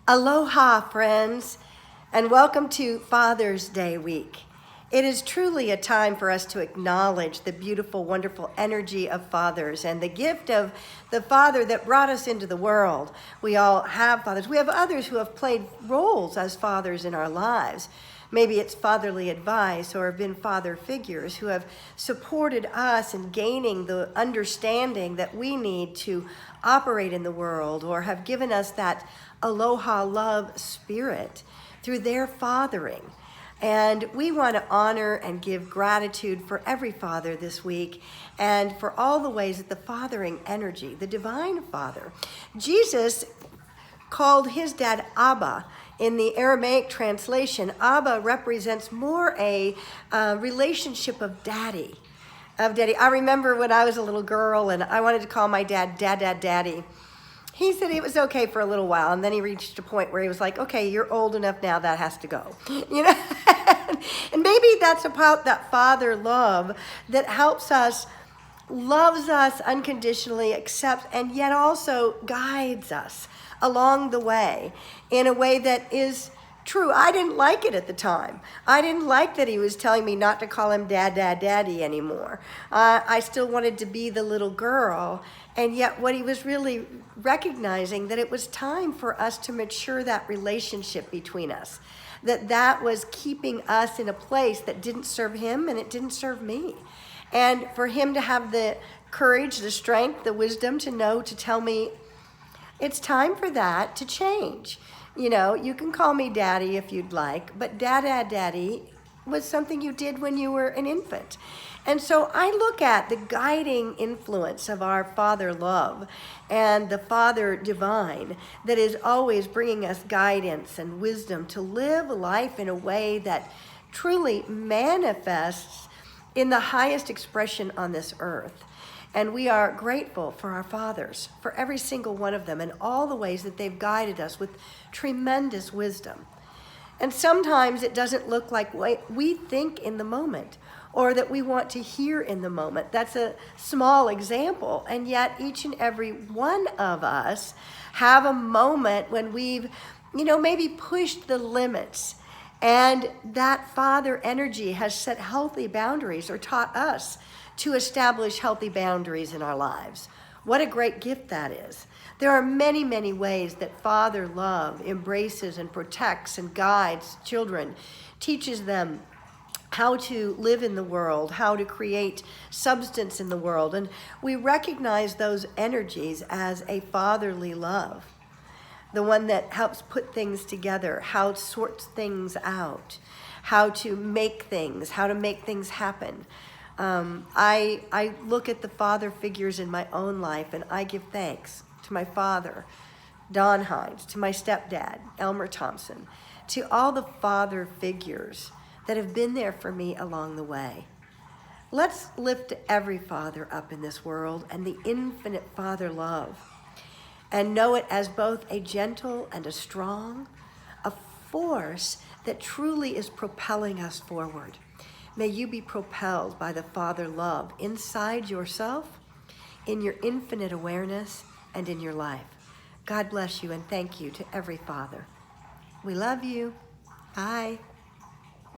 Aloha, friends, and welcome to Father's Day week. It is truly a time for us to acknowledge the beautiful, wonderful energy of fathers and the gift of the father that brought us into the world. We all have fathers. We have others who have played roles as fathers in our lives. Maybe it's fatherly advice or have been father figures who have supported us in gaining the understanding that we need to operate in the world, or have given us that Aloha love spirit through their fathering. And we want to honor and give gratitude for every father this week and for all the ways that the fathering energy, the divine father. Jesus called his dad Abba. In the Aramaic translation, Abba represents more a relationship of daddy. I remember when I was a little girl and I wanted to call my dad Daddy. He said it was okay for a little while, and then he reached a point where he was like, okay, you're old enough now, that has to go. And maybe that's about that father love that helps us, loves us unconditionally, accepts, and yet also guides us along the way in a way that is true. I didn't like it at the time. I didn't like that he was telling me not to call him Daddy anymore. I still wanted to be the little girl, and yet what he was really recognizing that it was time for us to mature that relationship between us, that was keeping us in a place that didn't serve him and it didn't serve me. And for him to have the courage, the strength, the wisdom to know, to tell me, it's time for that to change. You can call me Daddy if you'd like, but Daddy was something you did when you were an infant. And so I look at the guiding influence of our Father love and the Father divine that is always bringing us guidance and wisdom to live life in a way that truly manifests in the highest expression on this earth. And we are grateful for our fathers, for every single one of them, and all the ways that they've guided us with tremendous wisdom. And sometimes it doesn't look like what we think in the moment, or that we want to hear in the moment. That's a small example, and yet each and every one of us have a moment when we've, maybe pushed the limits, and that father energy has set healthy boundaries or taught us to establish healthy boundaries in our lives. What a great gift that is. There are many, many ways that father love embraces and protects and guides children, teaches them how to live in the world, how to create substance in the world. And we recognize those energies as a fatherly love, the one that helps put things together, how to sort things out, how to make things happen. I look at the father figures in my own life, and I give thanks to my father, Don Hines, to my stepdad, Elmer Thompson, to all the father figures that have been there for me along the way. Let's lift every father up in this world and the infinite father love, and know it as both a gentle and a strong, a force that truly is propelling us forward. May you be propelled by the Father love inside yourself, in your infinite awareness, and in your life. God bless you, and thank you to every father. We love you. Bye.